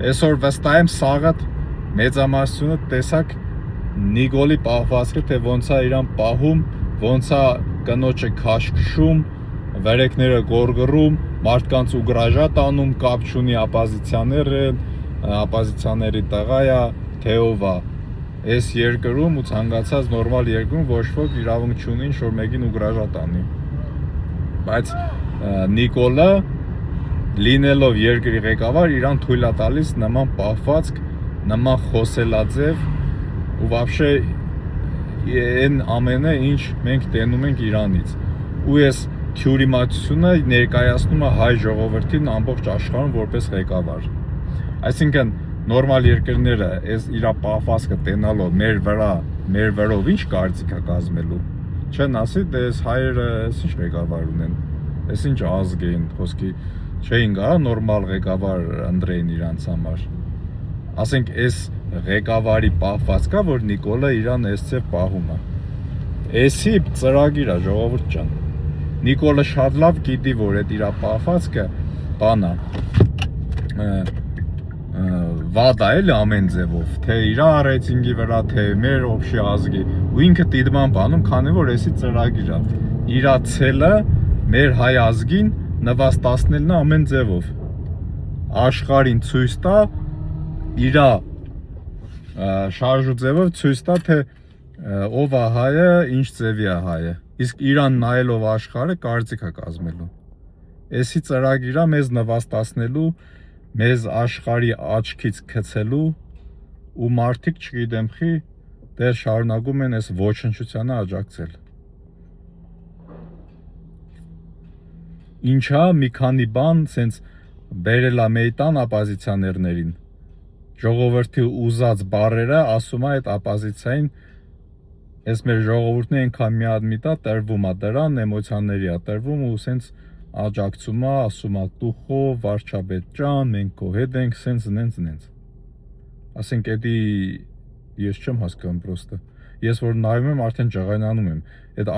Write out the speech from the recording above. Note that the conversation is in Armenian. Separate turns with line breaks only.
Այսօր վստահ եմ սաղը մեծամասնությունը տեսակ Նիկոլի պահվածքը, թե ոնց է իրան պահում, ոնց է կնոջը քաշքշում, վերեկները գորգռում, մարդկանց ուգրաժատ անում, կապ չունի ապոզիցիաների տղա է, թե ով է։ Այս երկրում ու ցանկացած նորմալ երկրում ոչ ոք իրավունք չունի ինչ-որ մեկին ուգրաժատ անի։ Բայց Նիկոլը լինելով երկրի ղեկավար իրան թույլ է տալիս նման պահվածք, նման խոսելաձև ու вообще այն ամենը ինչ մենք տենում ենք Իրանից։ Ու այս թյուրիմացությունը ներկայացնում է հայ ժողովրդին ամբողջ աշխարհում որպես ղեկավար։ Այսինքն նորմալ երկրները այս իր պահվածքը տենալով մեր վրով ինչ կարծիք է կազմելու։ Չեն ասի, դե այս հայերը այս ինչ ղեկավար ունեն, այս ինչ ազգ են, խոսքի չէին գա նորմալ ղեկավար ընտրեին իրանց համար։ Ասենք այս ղեկավարի պահվածքա, որ Նիկոլը իրան այսցև պահում է։ Էսի ծրագիր է ժողովուրդ ջան։ Նիկոլը շատ լավ գիտի, որ այդ իր պահվածքը բան է, վատ է էլի ամեն ձևով, թե իր ռեյտինգի վրա, թե մեր общий ազգի, ու ինքը դիտման բանում, քանի որ էսի ծրագիր է։ Իր ցելը մեր հայ ազգին նվաստացնելն է ամեն ձևով։ Աշխարհին ցույց տա իր շարժու ձևով ցույց տա, թե ով է հայը, ինչ ձևի է հայը։ Իսկ իրան նայելով աշխարհը կարծիք է կազմելու։ Էսի ծրագիրը մեզ նվաստացնելու, մեզ աշխարհի աչքից գցելու ու մարդիկ չգիտեմ խի դեռ շարունակում են այս ոչնչությանը աջակցել։ Ինչա մի քանի բան սենց բերելա մեյտան ապոզիցիաներներին։ Ժողովրդի ուզած բառերը ասում է այդ ապոզիցիային, այս մեր ժողովուրդն է այնքան միադմիտա տրվում է դրան, էմոցիաների է տրվում ու սենց աջակցում է, ասում է տուխով, վարչապետ ջան, մենք քո հետ ենք, սենց։ Ասենք էդի ես չեմ հասկանում պրոստը։ Ես որ նայում եմ արդեն ջղայնանում եմ։ Այդ